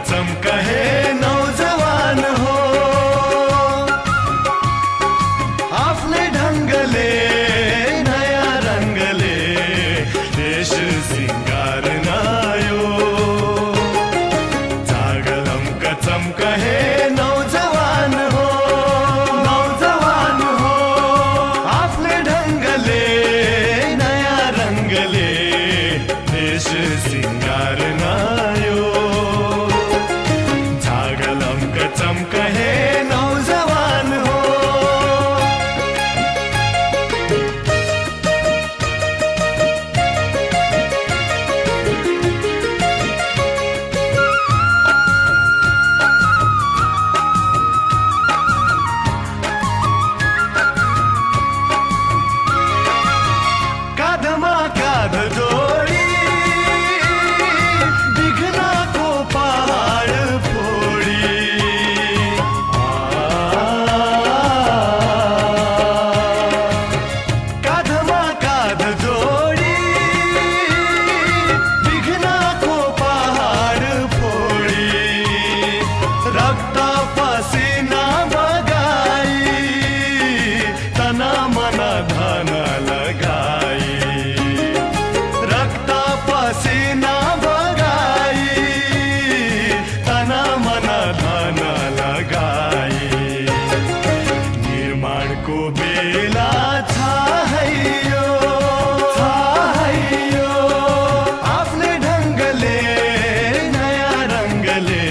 कसम कहे नौजवान हो आफ्नै ढङ्गले नयाँ रङ्गले देश सिंगार्न आयो जागलम कसम कहे नौजवान हो आफ्नै ढङ्गले नयाँ रङ्गले देश सिंगार्न आयो जागलम कसम कहे नौजवान हो काँधमा काँध जोडी विघ्नको पहाड फोडी काँधमा काँध जोडी विघ्नको पहाड फोडी रक्त पसिना बगाई तना मन धन लगाई रक्त पसिना बगाई तना मन धन लगाई निर्माणको बेला छाहैयो आफ्नै ढङ्गले नयाँ रङ्गले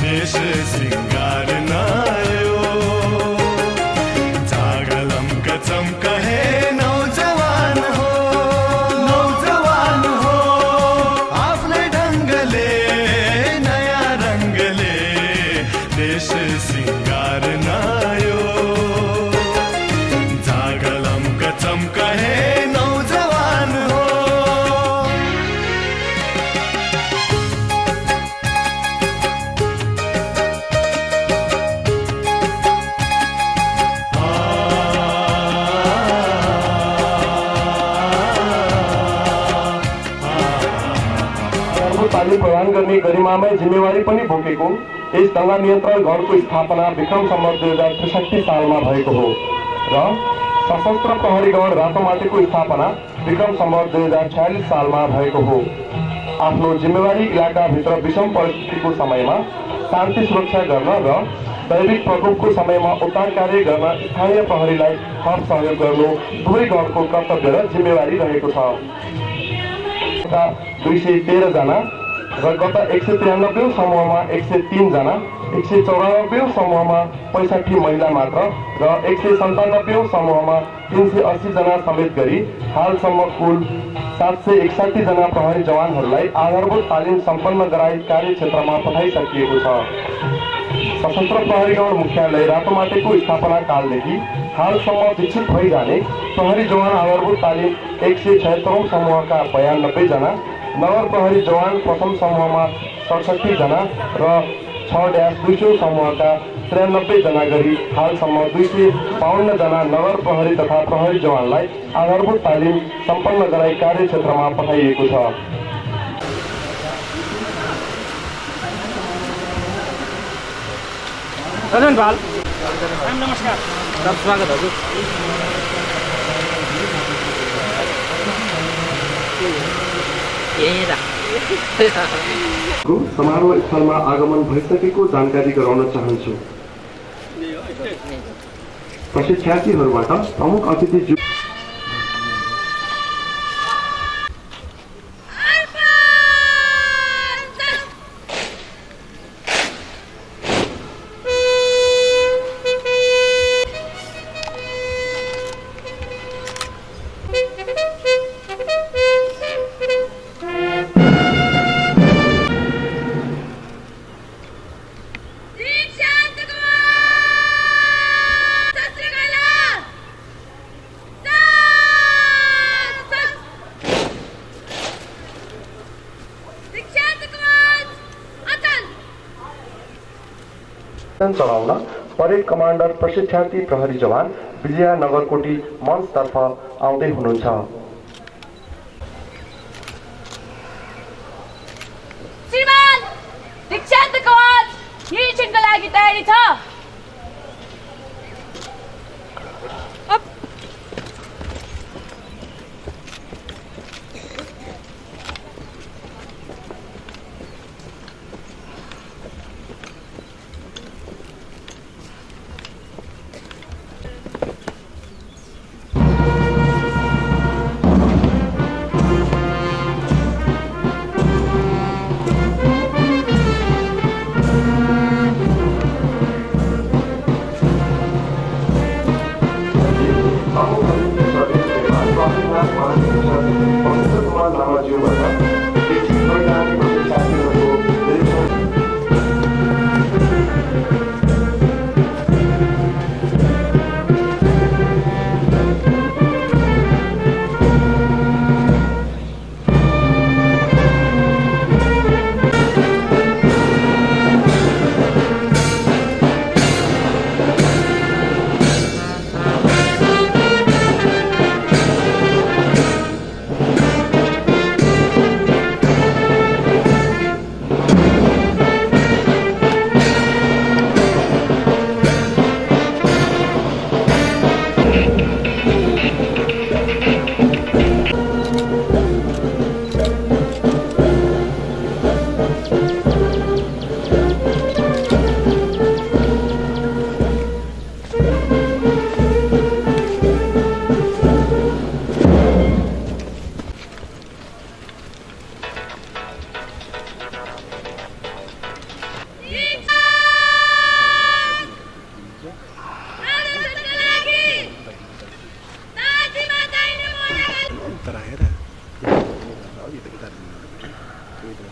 देश सिंगार्न आयो जागलम कसम कहे नौजवान हो आफ्नै ढङ्गले नयाँ रङ्गले देश सिंगार्न आयो जागलम कसम कहे नौजवान हो तालिम प्रदान गर्ने गरिमामय जिम्मेवारी पनि बोकेको यस दंगा नियन्त्रण घरको स्थापना विक्रम सम्वत 2063 सालमा भएको हो र सशस्त्र प्रहरी गण रातोमाटेको स्थापना विक्रम सम्वत 2046 सालमा भएको हो। आफ्नो जिम्मेवारी इलाकाभित्र विषम परिस्थितिको समयमा शान्ति सुरक्षा गर्न र दैविक प्रकोपको समयमा उद्धार कार्य गर्न स्थानीय प्रहरीलाई हर सहयोग गर्नु दुवै गणको कर्तव्य र जिम्मेवारी रहेको छ। 213 जना र गत 193 समूहमा 103 जना 194 समूहमा 65 महिला मात्र र 197 समूहमा 380 जना समेत गरी हालसम्म कुल 761 जना प्रहरी जवानहरूलाई आधारभूत तालिम सम्पन्न गराई कार्यक्षेत्रमा पठाइसकिएको छ। सशस्त्र प्रहरी गण मुख्यालय रातोमाटेको स्थापना कालदेखि हालसम्म विकसित भइजाने प्रहरी जवान आधारभूत तालिम 176 समूहका 92 जना नगर प्रहरी जवान प्रथम समूहमा 67 जना र 6-200 समूहका 93 जना गरी हालसम्म 252 जना नगर प्रहरी तथा प्रहरी जवानलाई आधारभूत तालिम सम्पन्न गराई कार्यक्षेत्रमा पठाइएको छ। नमस्कार, स्वागत हजुर। समारोह स्थलमा आगमन भइसकेको जानकारी गराउन चाहन्छु। प्रशिक्षार्थीहरूबाट प्रमुख अतिथि चलाउन परेड कमान्डर प्रशिक्षार्थी प्रहरी जवान विजया नगरकोटी मञ्चतर्फ आउँदै हुनुहुन्छ। श्रीमान दीक्षा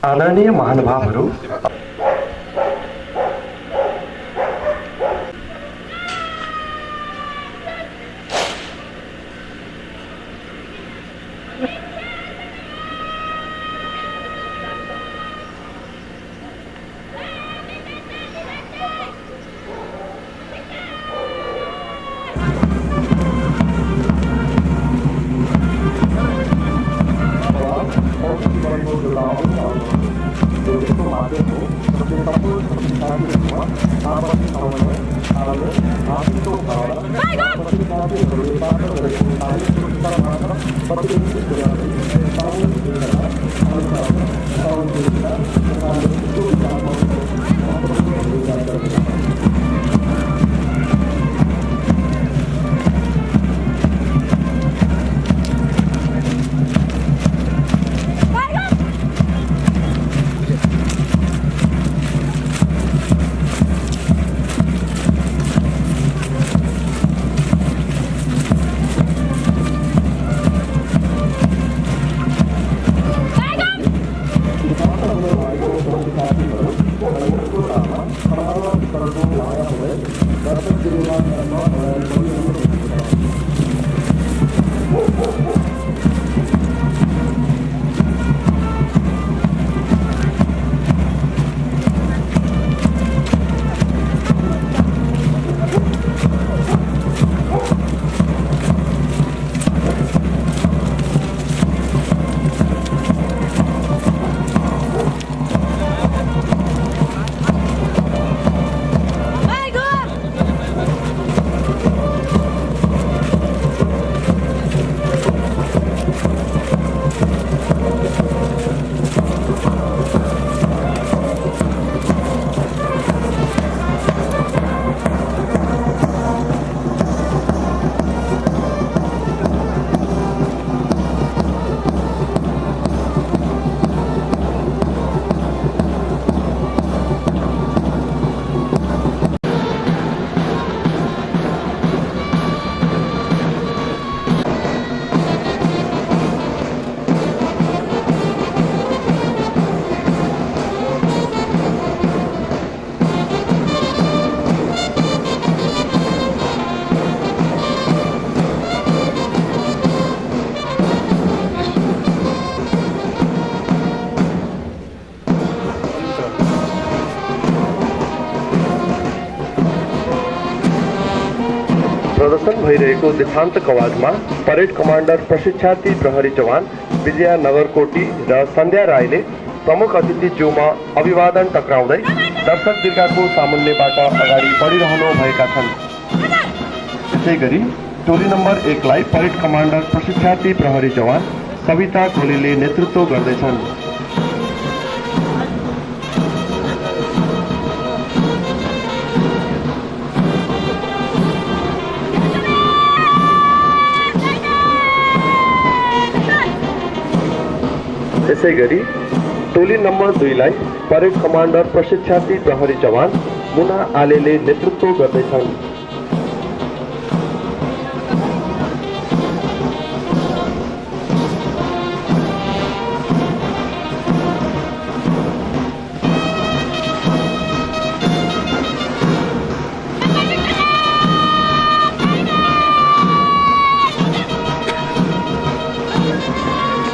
आदरणीय महानुभावहरू, प्रदर्शन भइरहेको देशान्त कवाजमा परेड कमान्डर प्रशिक्षार्थी प्रहरी जवान विजया नगरकोटी र सन्ध्या राईले प्रमुख अतिथि ज्यूमा अभिवादन टक्राउँदै दर्शक दीर्घाको सामुन्नेबाट अगाडि बढिरहनु भएका छन्। त्यसैगरी टोली नम्बर 1 लाई परेड कमान्डर प्रशिक्षार्थी प्रहरी जवान सविता कोलीले नेतृत्व गर्दैछन्। त्यसैगरी टोली नम्बर 2 लाई परेड कमान्डर प्रशिक्षार्थी प्रहरी जवान मुना आलेले नेतृत्व गर्दैछन्।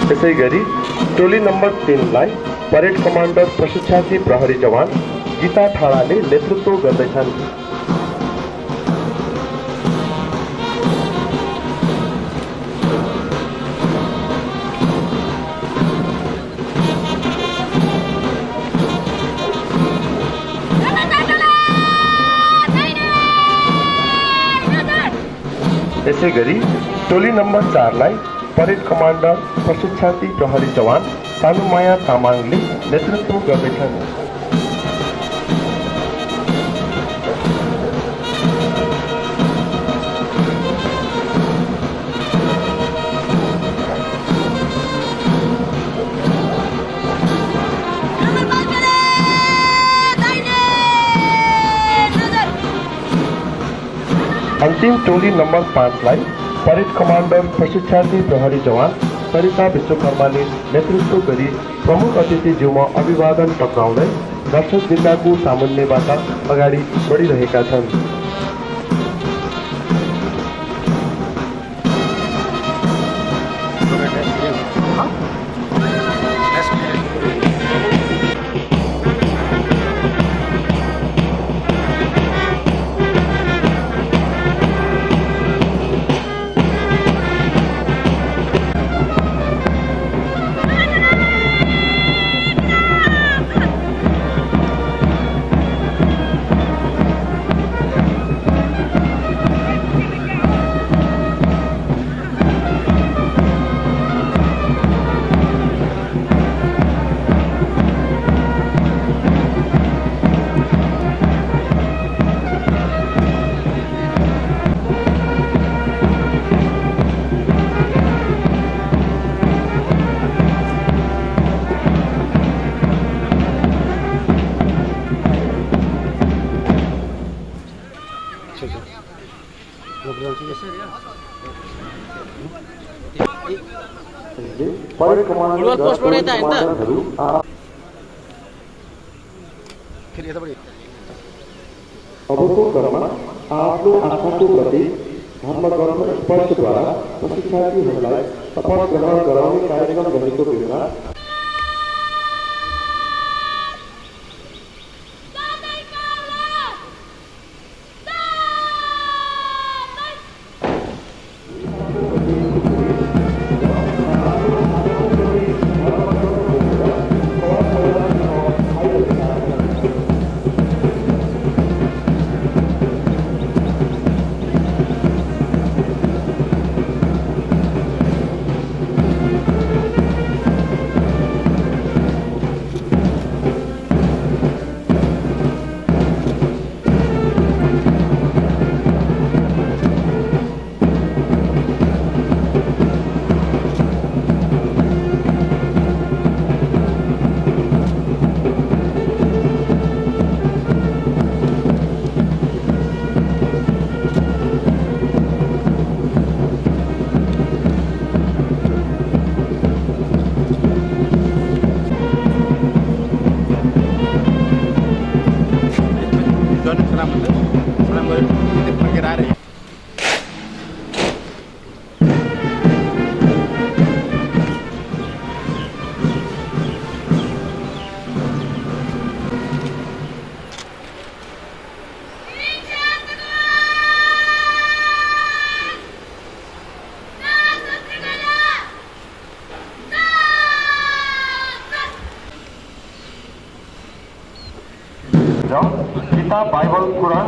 त्यसैगरी टोली नम्बर 3 लाई परेड कमान्डर प्रशिक्षार्थी प्रहरी जवान गीता ठाडाले नेतृत्व गर्दैछन्। त्यसैगरी टोली नम्बर 4 लाई परेड कमान्डर प्रशिक्षार्थी प्रहरी जवान सानुमाया तामाङले नेतृत्व गर्दैछन्। अंतिम टोली नम्बर 5 लाई परेड कमान्डर प्रशिक्षार्थी प्रहरी जवान सरिता विश्वकर्माले नेतृत्व गरी प्रमुख अतिथिज्यूमा अभिवादन टक्राउँदै दर्शक जिल्लाको सामुन्नेबाट अगाडि बढिरहेका छन्। अबको क्रममा आफ्नो आशाको प्रति धर्मकर्म स्पर्शद्वारा प्रशिक्षार्थीहरूलाई शपथ ग्रहण गराउने कार्यक्रम गरेको बेला किताब बाइबल कुरान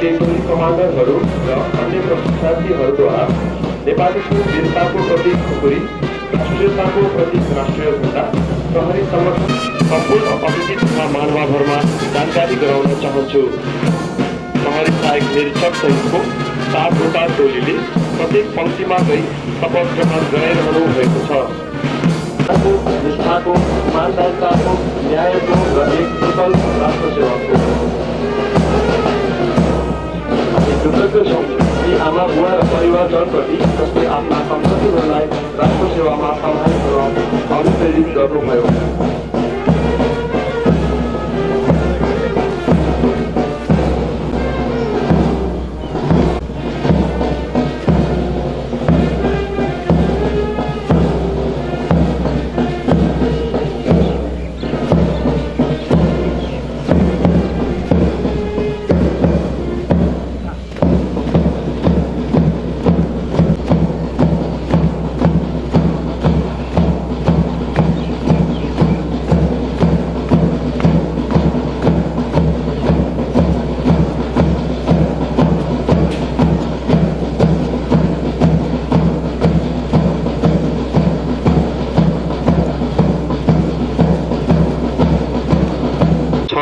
टोली कमान्डरहरू र अन्य प्रशिक्षार्थीहरूद्वारा नेपालीको वीरताको प्रतीक खुकुरी, राष्ट्रियताको प्रतीक राष्ट्रिय झण्डा, प्रहरी संरक्षण सम्पूर्ण अतिथि तथा महानुभावहरूमा जानकारी गराउन चाहन्छु। प्रहरी सहायक निरीक्षक सहितको 7वटा टोलीले प्रत्येक पंक्तिमा गई शपथ ग्रहण गराइरहनु भएको छ। निष्ठाको, इमानदारिताको, न्यायको र एक कुशल राष्ट्र सेवाको कृतज्ञ छौँ कि आमा बुवा र परिवारजनप्रति जसले आफ्ना सन्ततिहरूलाई राष्ट्र सेवामा सम्हालित र अनुप्रेरित गर्नुभयो।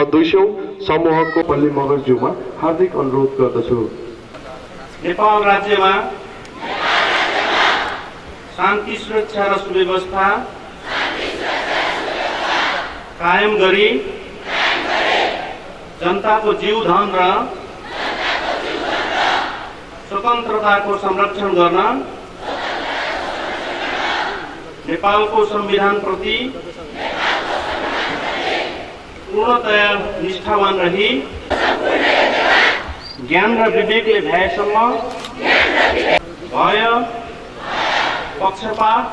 तथा 200 समूहको पल्ली मगरज्यूमा हार्दिक अनुरोध गर्दछु। नेपाल राज्यमा शान्ति सुरक्षा र सुव्यवस्था कायम गरी जनताको जीवधन र स्वतन्त्रताको संरक्षण गर्न नेपालको संविधान प्रति पूर्णतया निष्ठावान रही ज्ञान र विवेकले भएसम्म भय पक्षपात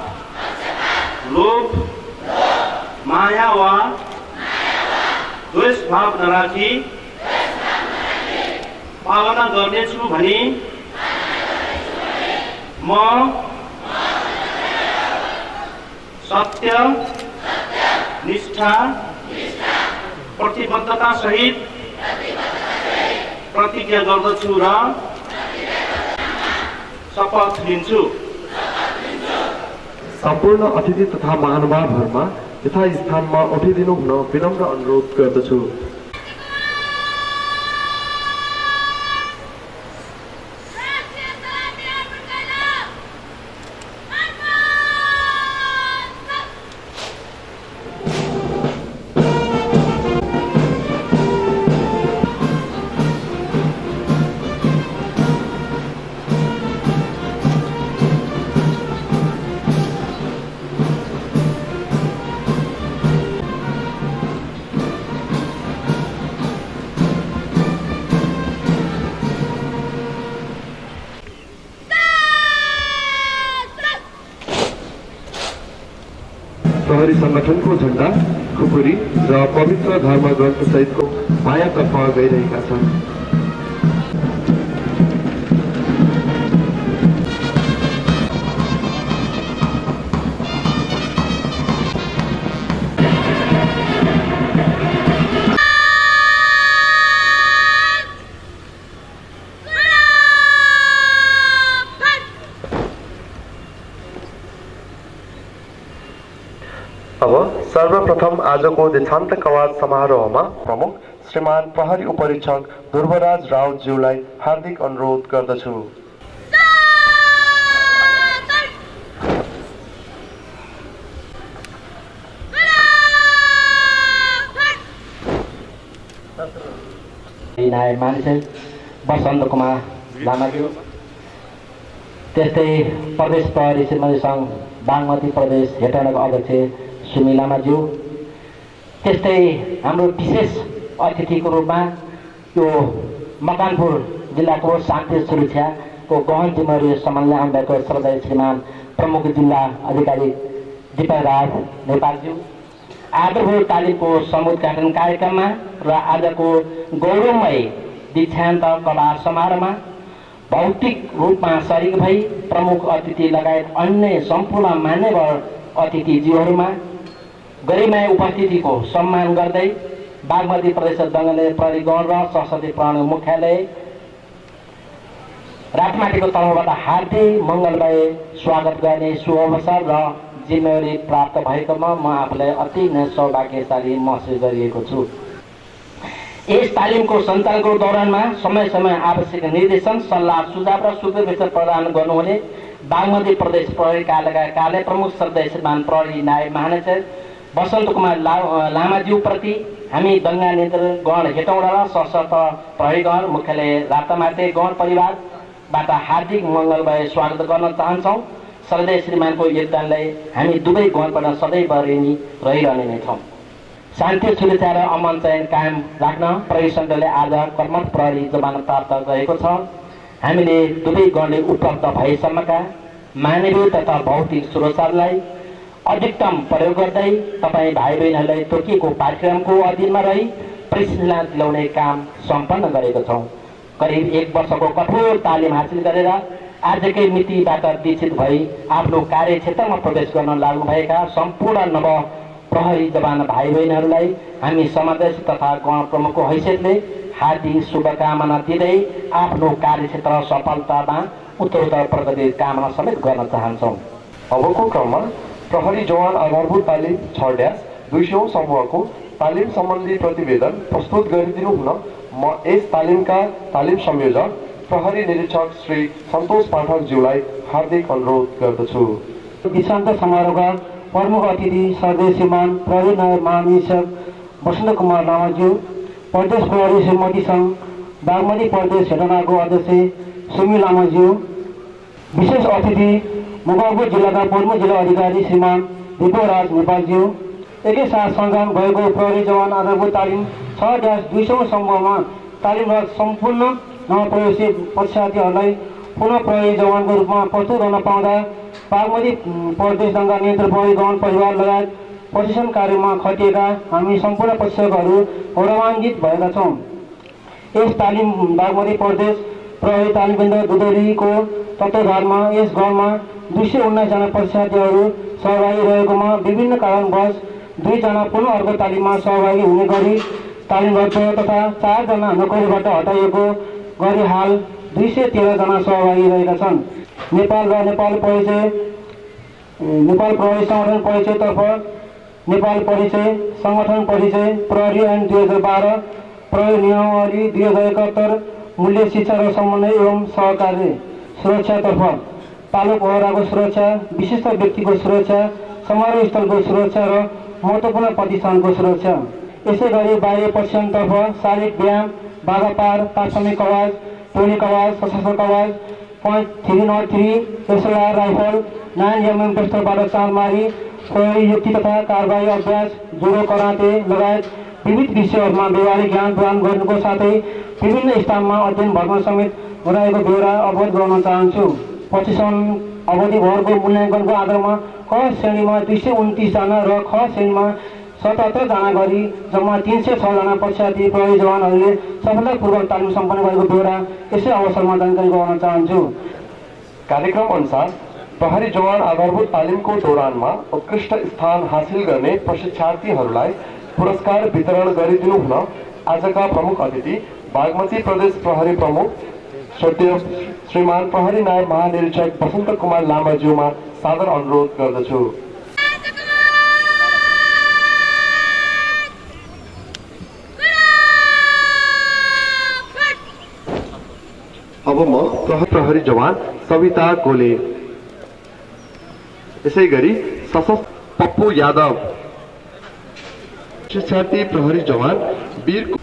लोभ माया वा द्वेष भाव नराखी पालना गर्नेछु भनी म सत्य निष्ठा प्रतिबद्धता सहित प्रतिज्ञा गर्दछु र शपथ लिन्छु। सम्पूर्ण अतिथि तथा महानुभावहरूमा यथास्थानमा उठिदिनु हुन विनम्र अनुरोध गर्दछु। प्रहरी संगठनको झण्डा खुकुरी र पवित्र धर्म ग्रन्थ सहितको मायातर्फ गइरहेका छन्। अब सर्वप्रथम आजको दीक्षान्त कवाज समारोहमा प्रमुख श्रीमान प्रहरी उपरीक्षक ध्रुवराज राउतज्यूलाई हार्दिक अनुरोध गर्दछु। बसन्त कुमार लामाज्यू, त्यस्तै प्रदेश प्रहरी श्रीमती सङ्घ बागमती प्रदेश हेटौँडाको अध्यक्ष सुमी लामाज्यू, त्यस्तै हाम्रो विशेष अतिथिको रूपमा यो मकवानपुर जिल्लाको शान्ति सुरक्षाको गहन जिम्मेवारी सम्हाल्न आउनुभएको श्रद्धेय श्रीमान प्रमुख जिल्ला अधिकारी दीपक राज नेपालज्यू, आधारभूत तालिमको समुद्घाटन कार्यक्रममा र आजको गौरवमय दीक्षान्त कवाज समारोहमा भौतिक रूपमा सरिक भई प्रमुख अतिथि लगायत अन्य सम्पूर्ण मान्यवर अतिथिज्यूहरूमा गरिमाय उपस्थितिको सम्मान गर्दै बागमती प्रदेश दङ्गले प्रहरी गण र सशस्त्र प्रहरी मुख्यालय राजमाटीको तर्फबाट हार्दिक मङ्गलमय स्वागत गर्ने सुअवसर र जिम्मेवारी प्राप्त भएकोमा म आफूलाई अति नै सौभाग्यशाली महसुस गरिएको छु। यस तालिमको सञ्चालनको दौरानमा समय समय आवश्यक निर्देशन सल्लाह सुझाव र सुपरभिजन प्रदान गर्नुहुने बागमती प्रदेश प्रहरी कार्यालयका कार्य प्रमुख श्रद्धेय श्रीमान प्रहरी नायब महानिरीक्षक बसन्त कुमार लामाज्यू प्रति हामी दङ्गा नियन्त्रण गण हेटौँडा र सशस्त्र प्रहरी गण मुख्यालय रातामाटे गण परिवारबाट हार्दिक मङ्गलमय स्वागत गर्न चाहन्छौँ। श्रद्धेय श्रीमानको योगदानलाई हामी दुवै गणबाट सदैव ऋणी रहिरहने नै छौँ। शान्ति सुरक्षा र अमन चयन कायम राख्न प्रहरी सङ्घले आज कर्मठ प्रहरी जवान प्राप्त गरेको छ। हामीले दुवै गणले उपलब्ध भएसम्मका मानवीय तथा भौतिक सुरक्षालाई अधिकतम प्रयोग गर्दै तपाईँ भाइ बहिनीहरूलाई तोकिएको पाठ्यक्रमको अधीनमा रही प्रशिक्षण दिलाउने काम सम्पन्न गरेको छौँ। करिब 1 वर्षको कठोर तालिम हासिल गरेर आजकै मितिबाट दीक्षित भई आफ्नो कार्यक्षेत्रमा प्रवेश गर्न लाग्नुभएका सम्पूर्ण नव प्रहरी जवान भाइ बहिनीहरूलाई हामी समादेश तथा गण प्रमुखको हैसियतले हार्दिक शुभकामना दिँदै आफ्नो कार्यक्षेत्र सफलतामा उत्तरोत्तर प्रगति कामना समेत गर्न चाहन्छौँ। अबको क्रममा प्रहरी जवान आधारभूत तालिम 6 200औं समूहको तालिम सम्बन्धी प्रतिवेदन प्रस्तुत गरिदिनु हुन म यस तालिमका तालिम संयोजक प्रहरी निरीक्षक श्री सन्तोष पाठकज्यूलाई हार्दिक अनुरोध गर्दछु। दीक्षान्त समारोहका प्रमुख अतिथि सर्दै श्रीमान प्रहरी नायब महानिरीक्षक वसन्त कुमार लामाज्यू, प्रदेश प्रहरी श्रीमती सङ्घ बागमती प्रदेश हेटनाको अध्यक्ष सुमी लामाज्यू, विशेष अतिथि मकवानपुर जिल्लाका प्रमुख जिल्ला अधिकारी श्रीमान दिव्यराज नेपालज्यू, एकैसाथ सञ्चालन भएको प्रहरी जवान आधारभूत तालिम 6-200 समूहमा तालिमरत सम्पूर्ण नवप्रवेशी परीक्षार्थीहरूलाई पुनः प्रहरी जवानको रूपमा प्रस्तुत गर्न पाउँदा बागमती प्रदेश दङ्गा नियन्त्रण प्रहरी गण परिवार लगायत प्रशिक्षण कार्यमा खटिएका हामी सम्पूर्ण प्रशिक्षकहरू गौरवान्वित भएका छौँ। यस तालिम बागमती प्रदेश प्रहरी तालिम केन्द्र दुधौलीको तत्वावधानमा यस गणमा 219 जना परीक्षार्थीहरू सहभागी रहेकोमा विभिन्न कारणवश 2 जना पुनः अर्को तालिममा सहभागी हुने गरी तालिमरत तथा 4 जना नोकरीबाट हटाइएको गरी हाल 213 जना सहभागी रहेका छन्। नेपाल र नेपाल प्रहरी संगठन परिचयतर्फ नेपाल परिचय संगठन परिचय प्रहरी ऐन 2012 प्रहरी नियमावली 2071 मूल्य शिक्षा र समन्वय एवं सहकार्य सुरक्षातर्फ पालक ओहराको सुरक्षा, विशिष्ट व्यक्तिको सुरक्षा, समारोह स्थलको सुरक्षा र महत्त्वपूर्ण प्रतिष्ठानको सुरक्षा। यसै गरी बाह्य प्रशिक्षणतर्फ शारीरिक व्यायाम, बाधा पार, प्राथमिक आवाज, टोली आवाज, सशस्त्र आवाज, .303 SLR राइफल, 9mm पिस्टलबाट चालमारी, प्रहरी युक्ति तथा कारबाही अभ्यास, जुडो, कराते लगायत विविध विषयहरूमा व्यवहारिक ज्ञान प्रदान गर्नुको साथै विभिन्न स्थानमा अध्ययन भर्ना समेत गराएको ब्यौरा अवगत गराउन चाहन्छु। प्रशिक्षण अवधिभरको मूल्याङ्कनको आधारमा क श्रेणीमा 229 जना र ख श्रेणीमा 77 जना गरी जम्मा 306 जना परीक्षार्थी प्रहरी जवानहरूले सफलतापूर्वक तालिम सम्पन्न गरेको ब्यौरा यसै अवसरमा जानकारी गराउन चाहन्छु। कार्यक्रम अनुसार प्रहरी जवान आधारभूत तालिमको दौरानमा उत्कृष्ट स्थान हासिल गर्ने प्रशिक्षार्थीहरूलाई पुरस्कार वितरण गरिदिनु हुन आजका प्रमुख अतिथि बागमती प्रदेश प्रहरी प्रमुख श्रद्धेय श्रीमान प्रहरी नायब महानिरीक्षक वसन्त कुमार लामाज्यूमा सादर अनुरोध गर्दछु। अब म प्रहरी जवान सविता गोले, यसै गरी सशस्त्र पप्पू यादव, शिक्षार्थी प्रहरी जवान वीर,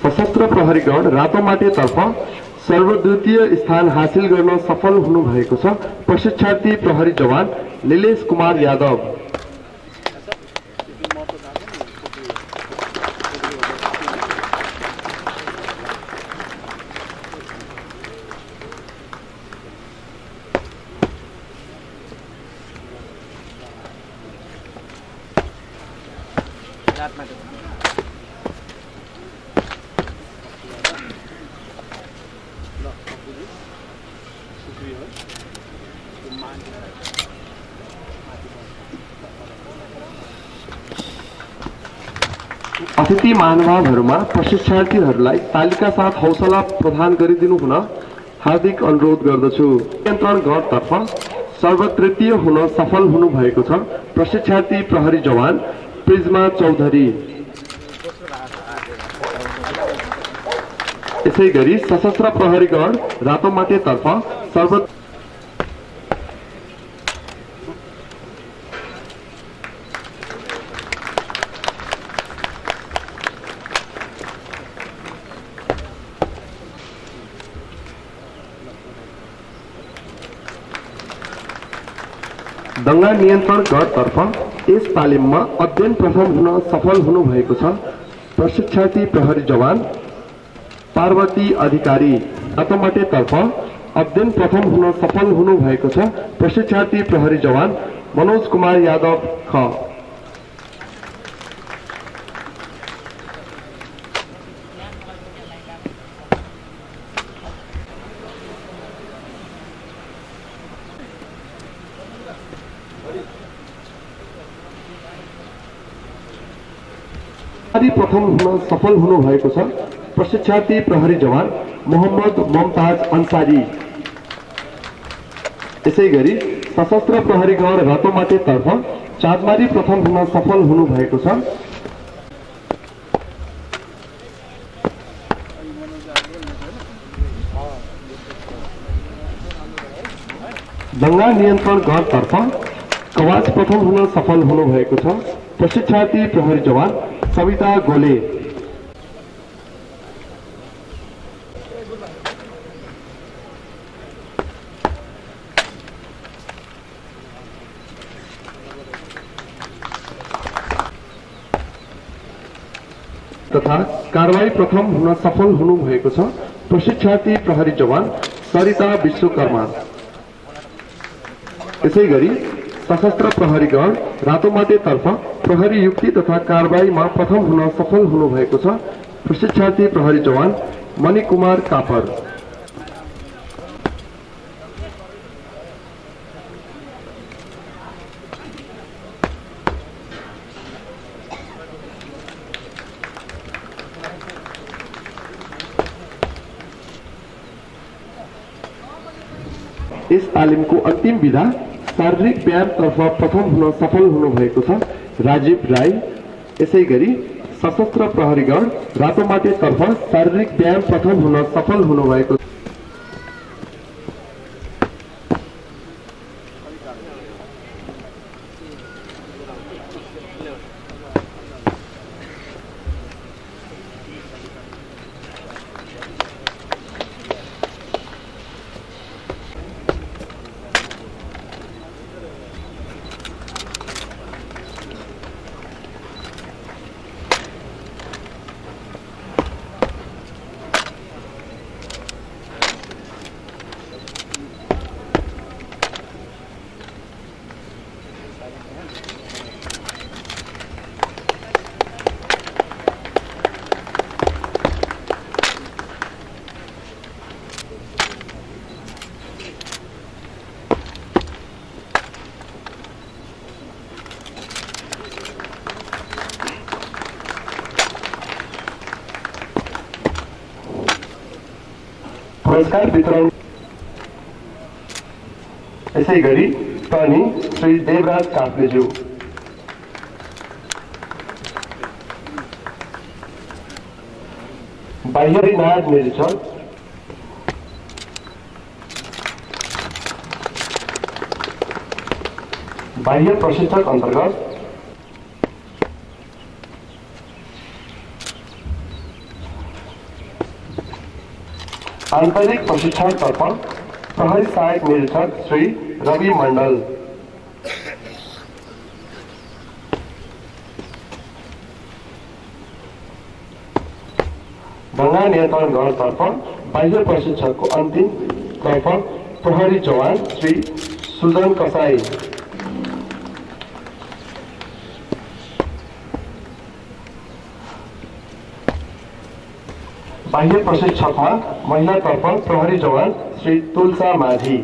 सशस्त्र प्रहरी गण रातोमाटेतर्फ सर्वद्वितीय स्थान हासिल गर्न सफल हुनुभएको छ प्रशिक्षार्थी प्रहरी जवान निलेश कुमार यादव। अतिथि महानुभावहरूमा प्रशिक्षार्थीहरूलाई तालिका साथ हौसला प्रदान गरिदिनु हुन हार्दिक अनुरोध गर्दछु। नियन्त्रण गणतर्फ सर्वतृतीय हुन सफल हुनुभएको छ प्रशिक्षार्थी प्रहरी जवान प्रिज्मा चौधरी। यसै गरी सशस्त्र प्रहरी गण रातोमाटेतर्फ सर्व दंगा नियन्त्रण गणतर्फ यस तालिममा अध्ययन प्रथम हुन सफल हुनुभएको छ प्रशिक्षार्थी प्रहरी जवान पार्वती अधिकारी। रातोमाटेतर्फ अध्ययन प्रथम हुन सफल हुनुभएको छ प्रशिक्षार्थी प्रहरी जवान मनोज कुमार यादव ख। प्रथम हुन सफल हुनुभएको छ प्रशिक्षार्थी प्रहरी जवान मोहम्मद मुमताज अन्सारी। यसै गरी सशस्त्र प्रहरी गण रातोमाटेतर्फ चाँदमारी प्रथम हुन सफल हुनुभएको छ। दंगा नियन्त्रण गणतर्फ कवाच प्रथम हुन सफल हुनुभएको छ। प्रशिक्षार्थी प्रहरी जवान सविता गोले। तथा कारवाही प्रथम हुन सफल हुनुभएको छ। प्रशिक्षार्थी प्रहरी जवान सरिता विश्वकर्मा। यसैगरी सशस्त्र प्रहरी गण रातोमाटे तर्फ प्रहरी युक्ति तथा कारवाहीमा प्रथम हुन सफल हुनुभएको छ। प्रशिक्षार्थी प्रहरी जवान मणिकुमार कापर। इस तालिमको अन्तिम विधा शारीरिक व्यायाम तर्फ प्रथम हुन सफल हुनुभएको छ राजीव राई। यसैगरी सशस्त्र प्रहरीगण रातोमाटे तर्फ शारीरिक व्यायाम प्रथम हुन सफल हुनुभएको छ। पुरस्कार वितरण यसैगरी टर्नी श्री देवराज काफ्लेज्यू। बाह्य नायब निरीक्षक बाह्य प्रशिक्षक अंतर्गत आंतरिक प्रशिक्षण तर्फ प्रहरी सहायक निरीक्षक श्री रवि मंडल। दंगा नियंत्रण गण तर्फ बाह्य प्रशिक्षक को अंतिम तर्फ प्रहरी जवान श्री सुजन कसाई। बाह्य प्रशिक्षक में महिला तर्फ प्रहरी जवान श्री तुलसा माझी।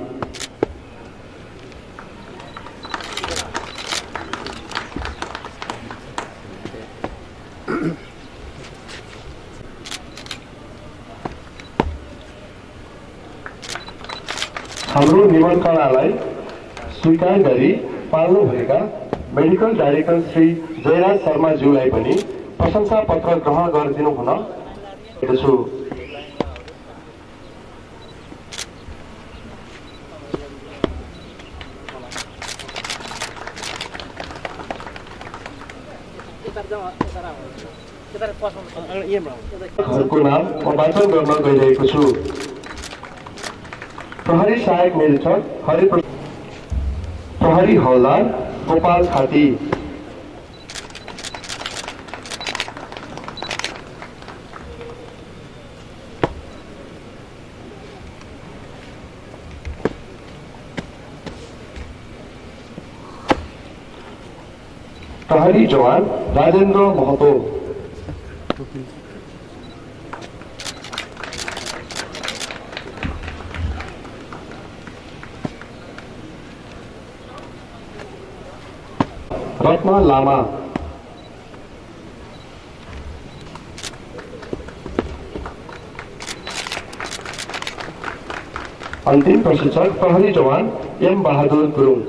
हाम्रो निमन्त्रणालाई स्वीकार गरी पाल्नुभएका मेडिकल डाइरेक्टर श्री जयराज शर्माज्यूलाई पनि प्रशंसा पत्र ग्रहण गरिदिनु हुन छु। नाम म वाचन गर्न गइरहेको छु। प्रहरी सहायक निरीक्षक प्रहरी हवलदार गोपाल खाती। प्रहरी जवान राजेंद्र महतो। रत्न लामा। अंतिम प्रशिक्षक प्रहरी जवान एम बहादुर गुरुङ।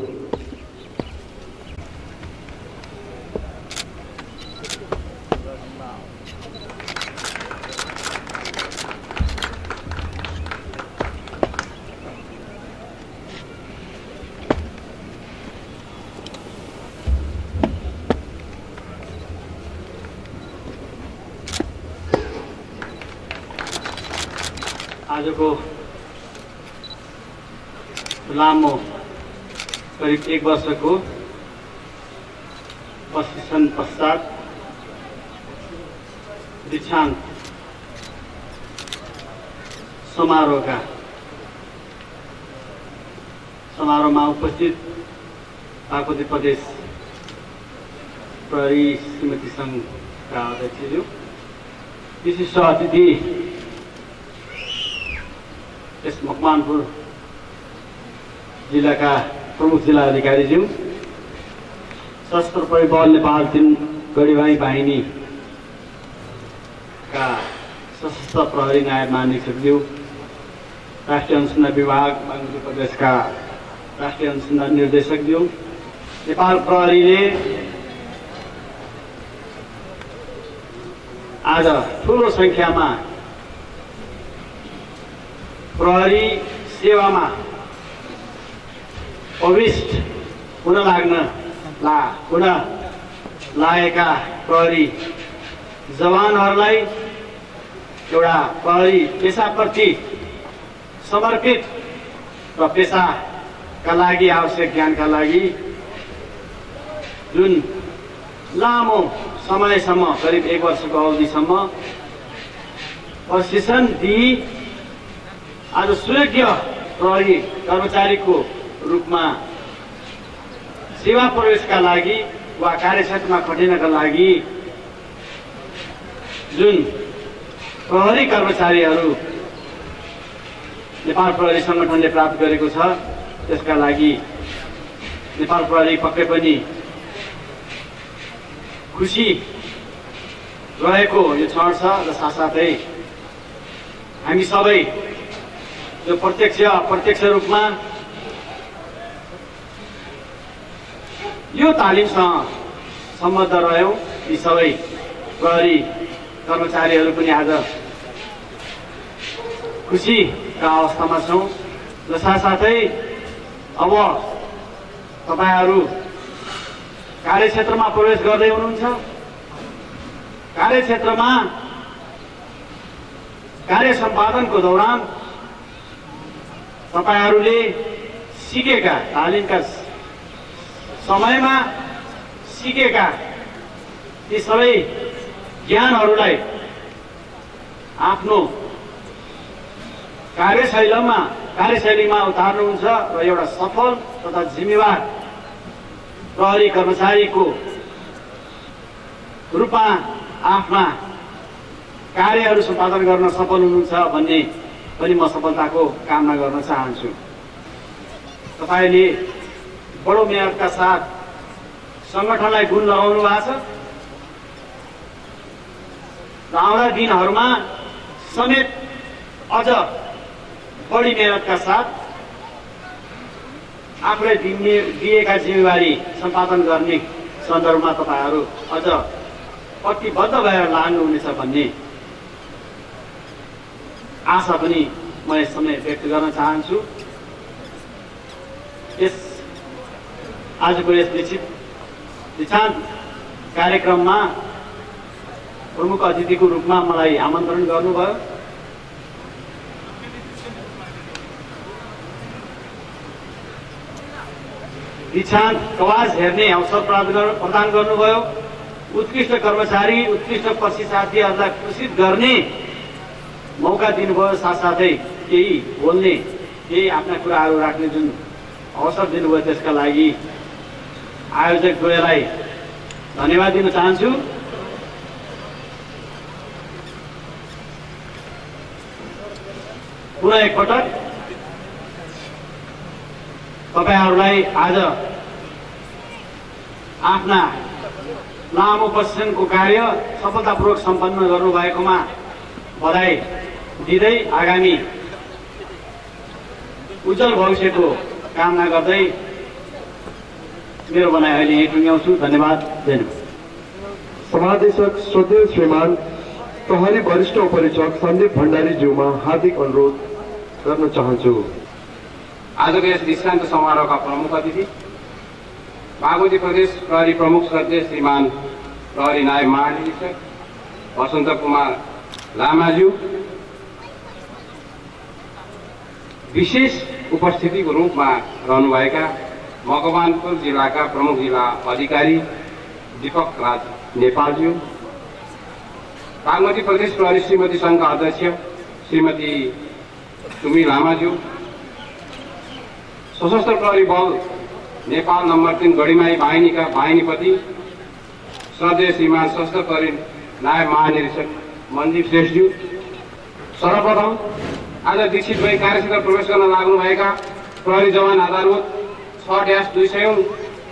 आजको लामो करिब 1 वर्षको प्रशिक्षण पश्चात दीक्षान्त समारोहमा उपस्थित बागमती प्रदेश प्रहरी श्रीमती सङ्घका अध्यक्षज्यू, विशिष्ट अतिथि यस मकवानपुर जिल्लाका प्रमुख जिल्ला अधिकारीज्यू, सशस्त्र प्रहरी बल नेपाल 3 गढीबाही बाहिनीका सशस्त्र प्रहरी नायब महानिरीक्षकज्यू, राष्ट्रिय अनुसन्धान विभाग बागमती प्रदेशका राष्ट्रिय अनुसन्धान निर्देशकज्यू, नेपाल प्रहरीले आज ठुलो सङ्ख्यामा प्रहरी सेवामा प्रविष्ट हुन लागेका प्रहरी जवानहरूलाई एउटा प्रहरी पेसाप्रति समर्पित र पेसाका लागि आवश्यक ज्ञानका लागि जुन लामो समयसम्म करिब 1 वर्षको अवधिसम्म प्रशिक्षण दिई आज सुयोग्य प्रहरी कर्मचारीको रूपमा सेवा प्रवेशका लागि वा कार्यक्षेत्रमा खटिनका लागि जुन प्रहरी कर्मचारीहरू नेपाल प्रहरी सङ्गठनले प्राप्त गरेको छ, त्यसका लागि नेपाल प्रहरी पक्कै पनि खुसी रहेको यो क्षण छ। र साथसाथै हामी सबै जो प्रत्यक्ष रूपमा यो तालिमसँग सम्बद्ध रह्यौँ, यी सबै प्रहरी कर्मचारीहरू पनि आज खुसीका अवस्थामा छौँ। र साथसाथै अब तपाईहरू कार्यक्षेत्रमा प्रवेश गर्दै हुनुहुन्छ। कार्यक्षेत्रमा कार्य सम्पादनको दौरान तपाईहरूले सिकेका तालिमका समयमा सिकेका ती सबै ज्ञानहरूलाई आफ्नो कार्यशैलीमा उतार्नुहुन्छ र एउटा सफल तथा जिम्मेवार प्रहरी कर्मचारीको रूपमा आफ्ना कार्यहरू सम्पादन गर्न सफल हुनुहुन्छ भन्ने पनि म सफलताको कामना गर्न चाहन्छु। तपाईले बडो मेहनतका साथ संगठनलाई गुण लगाउनु भएको छ र आउँदा दिनहरूमा समेत अझ बढी मेहनतका साथ आफूलाई दिएका जिम्मेवारी सम्पादन गर्ने सन्दर्भमा तपाईहरू अझ प्रतिबद्ध भएर लाग्नुहुनेछ भन्ने आशा पनि म यस समय व्यक्त गर्न चाहन्छु। आजको यस दीक्षान्त कार्यक्रममा प्रमुख अतिथिको रूपमा मलाई आमन्त्रण गर्नुभयो। दीक्षान्त कवाज हेर्ने अवसर प्रदान गर्नुभयो। उत्कृष्ट कर्मचारी, उत्कृष्ट प्रशिक्षार्थीहरूलाई पुरस्कृत गर्ने मौका दिनुभयो। साथसाथै केही बोल्ने, केही आफ्ना कुराहरू राख्ने जुन अवसर दिनुभयो, त्यसका लागि आयोजक द्वयलाई धन्यवाद दिन चाहन्छु। पुनः एकपटक तपाईहरूलाई आज आफ्ना लामो प्रशिक्षणको कार्य सफलतापूर्वक सम्पन्न गर्नुभएकोमा बधाई दिँदै आगामी उज्जवल भविष्यको कामना गर्दै मेरो भनाइ अहिले यही टुङ्ग्याउँछु। धन्यवाद। समादेशक श्रद्धेय श्रीमान प्रहरी वरिष्ठ उपरीक्षक सन्दीप भण्डारीज्यूमा हार्दिक अनुरोध गर्न चाहन्छु। आजको यस दीक्षान्त समारोहका प्रमुख अतिथि बागमती प्रदेश प्रहरी प्रमुख श्रद्धेय श्रीमान प्रहरी नायब महानिरीक्षक वसन्त कुमार लामाज्यू, विशेष उपस्थितिको रूपमा रहनुभएका मकवानपुर जिल्लाका प्रमुख जिल्ला अधिकारी दीपक राज नेपालज्यू, बागमती प्रदेश प्रहरी श्रीमती सङ्घका अध्यक्ष श्रीमती सुमी लामाज्यू, सशस्त्र प्रहरी बल नेपाल नम्बर 3 गढीमाई बाहिनीका बाहिनीपति श्रद्धेय श्रीमान सशस्त्र प्रहरी नायब महानिरीक्षक मन्दिप श्रेष्ठज्यू, सर्वप्रथम आज दीक्षित भई कार्यक्षेत्र प्रवेश गर्न लाग्नुभएका प्रहरी जवान आधारभूत 6-200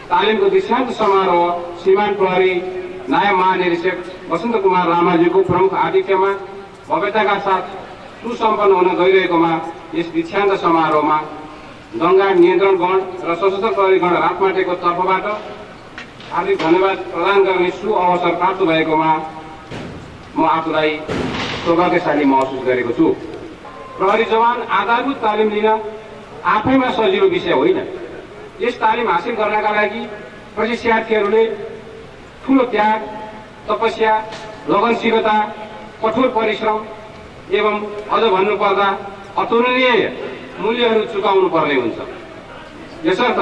तालिमको दीक्षान्त समारोह श्रीमान प्रहरी नायब महानिरीक्षक वसन्त कुमार लामाज्यूको प्रमुख आतिथ्यमा भव्यताका साथ सुसम्पन्न हुन गइरहेकोमा यस दीक्षान्त समारोहमा दङ्गा नियन्त्रण गण र सशस्त्र प्रहरी गण रातमाटेको तर्फबाट हार्दिक धन्यवाद प्रदान गर्ने सुअवसर प्राप्त भएकोमा म आफूलाई सौभाग्यशाली महसुस गरेको छु। प्रहरी जवान आधारभूत तालिम लिन आफैमा सजिलो विषय होइन। यस तालिम हासिल गर्नका लागि प्रशिक्षार्थीहरूले ठुलो त्याग, तपस्या, लगनशीलता, कठोर परिश्रम एवं अझ भन्नुपर्दा अतुलनीय मूल्यहरू चुकाउनु पर्ने हुन्छ। यसर्थ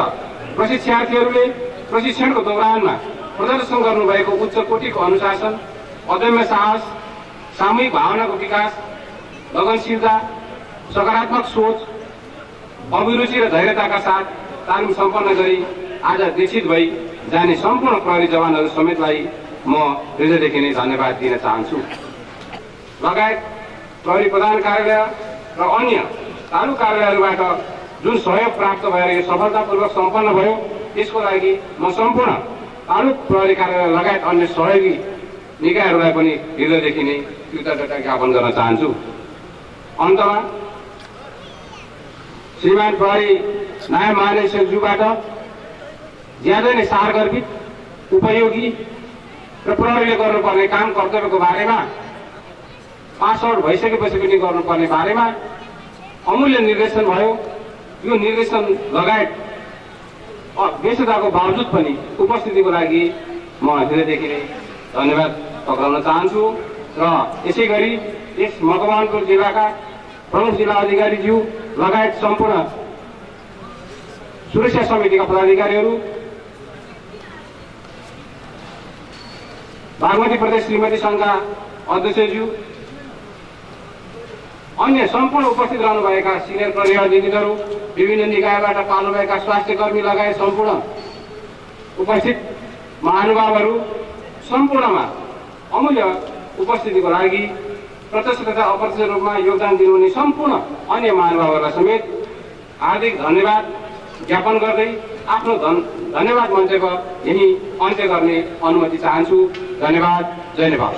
प्रशिक्षार्थीहरूले प्रशिक्षणको दौरानमा प्रदर्शन गर्नुभएको उच्च कोटिको अनुशासन, अदम्य साहस, सामूहिक भावनाको विकास, लगनशीलता, सकारात्मक सोच, अभिरुचि र धैर्यताका साथ तालिम सम्पन्न गरी आज दीक्षित भई जाने सम्पूर्ण प्रहरी जवानहरू समेतलाई म हृदयदेखि नै धन्यवाद दिन चाहन्छु। लगायत प्रहरी प्रधान कार्यालय र अन्य तालुक कार्यालयहरूबाट जुन सहयोग प्राप्त भएर यो सफलतापूर्वक सम्पन्न भयो त्यसको लागि म सम्पूर्ण तालुक प्रहरी कार्यालय लगायत अन्य सहयोगी निकायहरूलाई पनि हृदयदेखि नै कृतज्ञता ज्ञापन गर्न चाहन्छु। अन्तमा श्रीमान प्रहरी नायब महानिरीक्षकज्यूबाट ज्यादै नै सारगर्भित, उपयोगी र प्रहरीले गर्नुपर्ने काम कर्तव्यको बारेमा पास आउट भइसकेपछि पनि गर्नुपर्ने बारेमा अमूल्य निर्देशन भयो। यो निर्देशन लगायत व्यस्तताको बावजुद पनि उपस्थितिको लागि म हृदयदेखि नै धन्यवाद पक्राउन चाहन्छु र यसै गरी यस मकवानपुर जिल्लाका प्रमुख जिल्ला अधिकारीज्यू लगायत सम्पूर्ण सुरक्षा समितिका पदाधिकारीहरू, बागमती प्रदेश श्रीमती सङ्घका अध्यक्षज्यू, अन्य सम्पूर्ण उपस्थित रहनुभएका सिनियर प्रहरी अधिकारीहरू, विभिन्न निकायबाट पाल्नुभएका स्वास्थ्य कर्मी लगायत सम्पूर्ण उपस्थित महानुभावहरू, सम्पूर्णमा अमूल्य उपस्थितिको लागि प्रत्यक्ष तथा अप्रत्यक्ष रूपमा योगदान दिनुहुने सम्पूर्ण अन्य महानुभावहरूलाई समेत हार्दिक धन्यवाद ज्ञापन गर्दै आफ्नो धन्यवाद मन्तव्य यही अन्त्य गर्ने अनुमति चाहन्छु। धन्यवाद। जय नेपाल।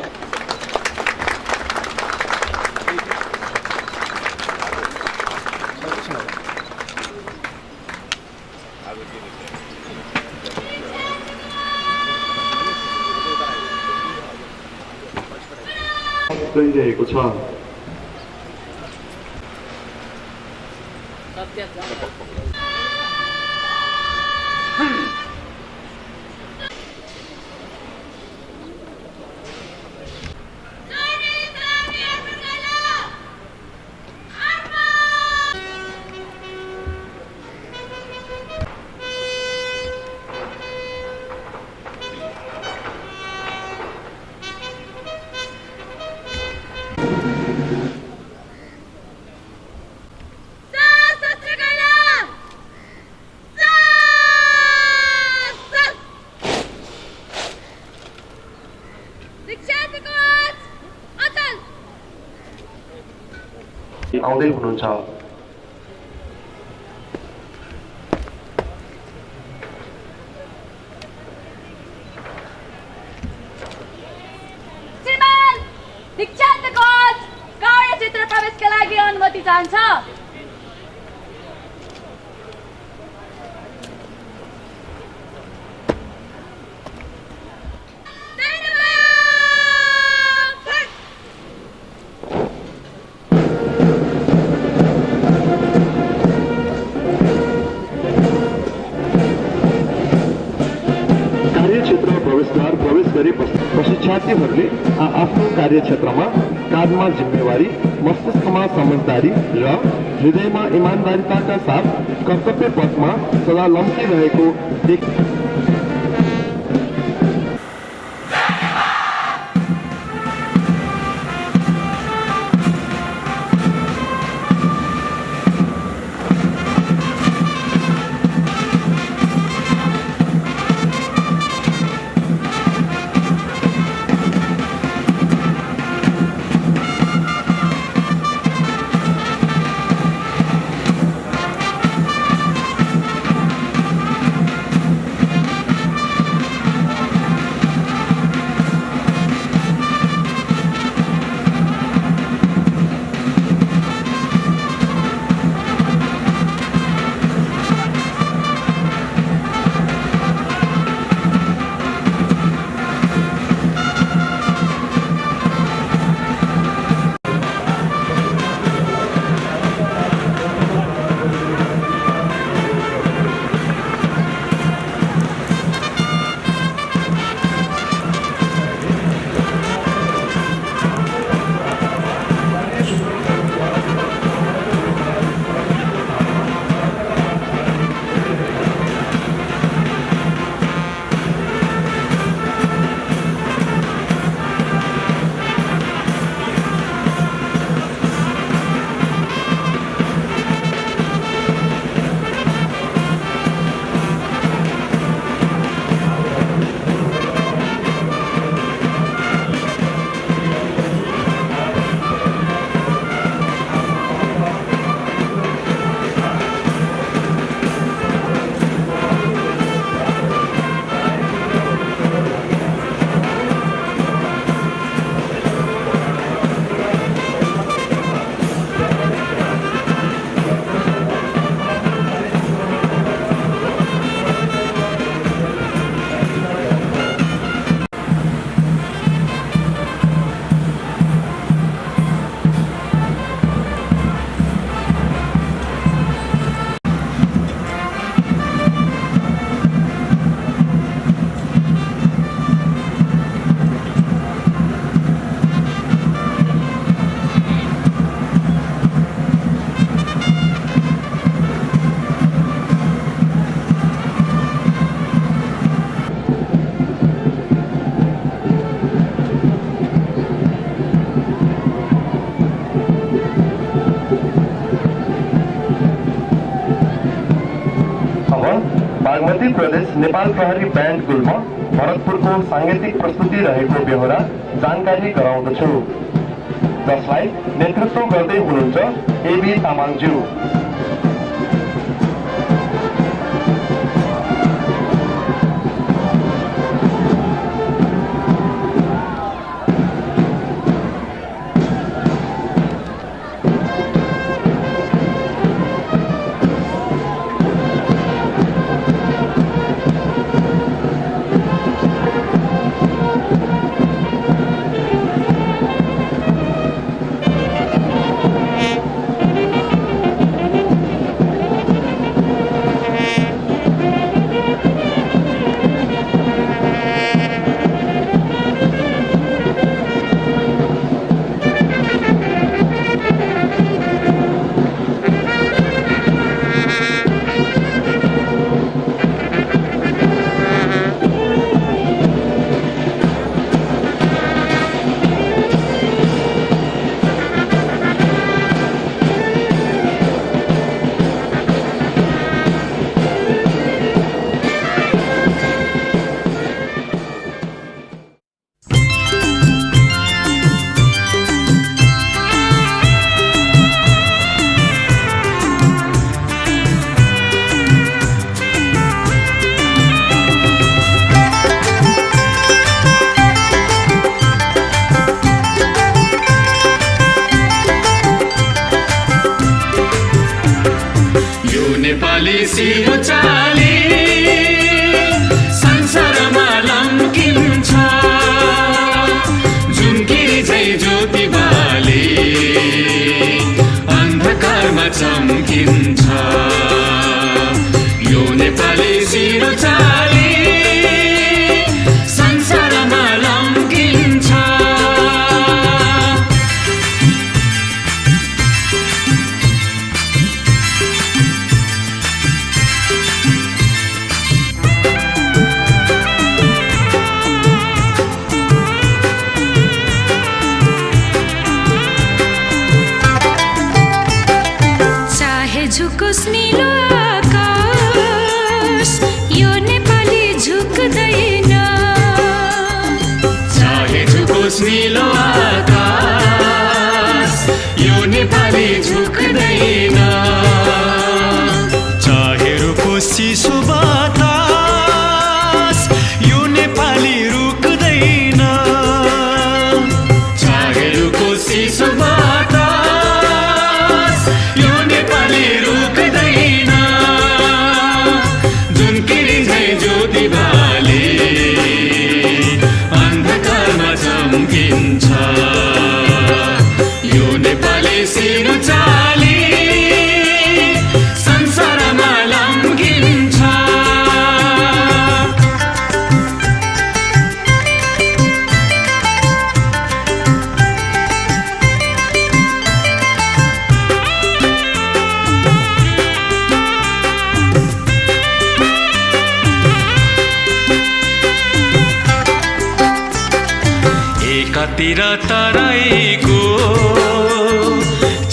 गइरहेको छ। आउँदै हुनुहुन्छ। श्रीमान दीक्षान्त कोच कार्यक्षेत्र प्रवेशका लागि अनुमति चाहन्छ। प्रवेश गरी प्रशिक्षार्थीहरूले आफ्नो कार्यक्षेत्रमा काँधमा जिम्मेवारी, मस्तिष्कमा समझदारी र हृदयमा इमान्दारिताका साथ कर्तव्य पथमा सदा लम्किरहेको बागमती प्रदेश नेपाल प्रहरी ब्यान्ड गुल्म भरतपुरको सांगीतिक प्रस्तुति रहेको बेहोरा जानकारी गराउँदछु, जसलाई नेतृत्व गर्दै हुनुहुन्छ एबी तामाङज्यू। सिरो चाली संसारमा लम्किन्छ, झुम्किरी झै ज्योति बाली अन्धकारमा चम्किन्छ। यो नेपाली सिरो चाली संसारमा लम्किन्छ, झुकोस् नीलो आकाश यो नेपाली झुक्दैन चाहे झुकोस् नीलो आकाश यो नेपाली झुक्दैन चाहे रुकोस् चिसो बतास यो नेपाली रुक्दैन चाहे रुकोस् चिसो बतास यो नेपाली रुक्दैन जुन किरी झै ज्योति बाले अन्धकारमा चम्किन्छ यो नेपाली सिरो चाली संसारमा लम्किन्छ एकातिर तराईको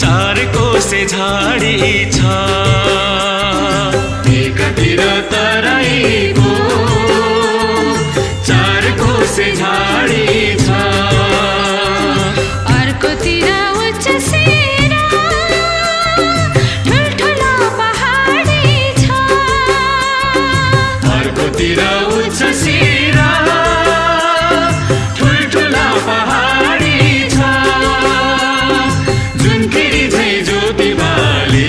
चार कोसे झाडी छ एकातिर तराईको चार कोसे झाडी छ अर्कोतिर उच्च सिरा ठुल्ठुलो पहाडी छ अर्कोतिर उच्च सिरा ठुल्ठुला पहाडी छ जुन किरी झै ज्योति बाले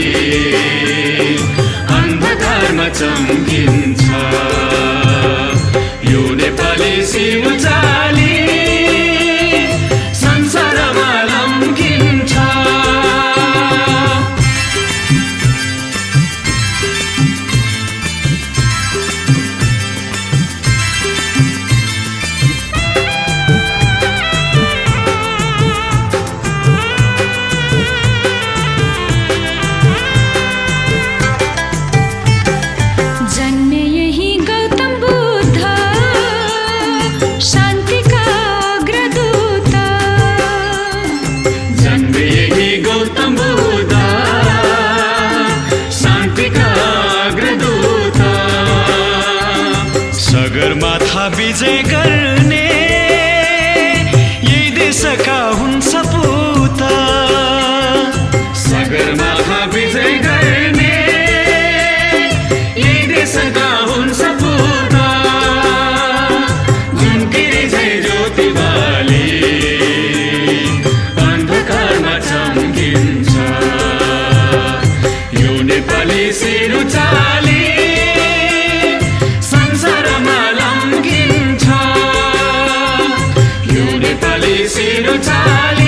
अन्धकारमा चम्किन्छ यो नेपाली सिरो चाली संसारमा लम्किन्छ जन्मे यही गौतम बुद्ध शान्तिका अग्रदूत जन्मे यही गौतम बुद्ध शान्तिका अग्रदूत सगरमाथा विजय गर्ने यही देशका हुन् सपूत सगरमाथा विजय गर्ने यही देशका हुन् सपूत जुन किरी झै ज्योति बाले अन्धकारमा चम्किन्छ यो नेपाली सिरो चाली संसारमा लम्किन्छ यो नेपाली सिरो चाली